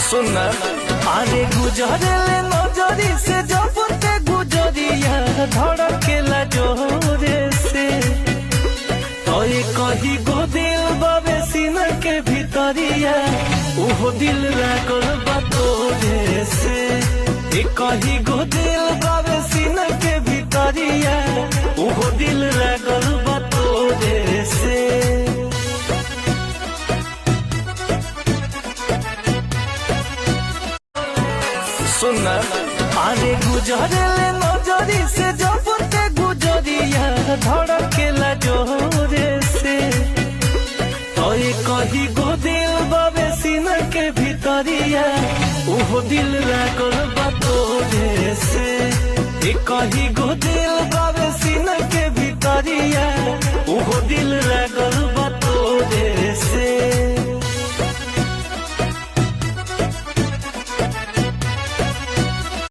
सुना आरे गुजरले नजरी से जबते गुजरिया धड़केला जोरे से तो ये कही गो दिल बाबे सीना के भीतरिया उहो दिल लागल बातोरे से ये कही गो दिल बाबे सीना के भीतरिया उहो दिल लागल बातोरे से सुना आरे गुजरले नजरी से जबते गुजरिया धड़केला जोरे से तो ये कही गो दिल बाबे सीना के भीतरिया उहो दिल लागल बातोरे से ये कही गो दिल बाबे सीना के भीतरिया उहो दिल लागल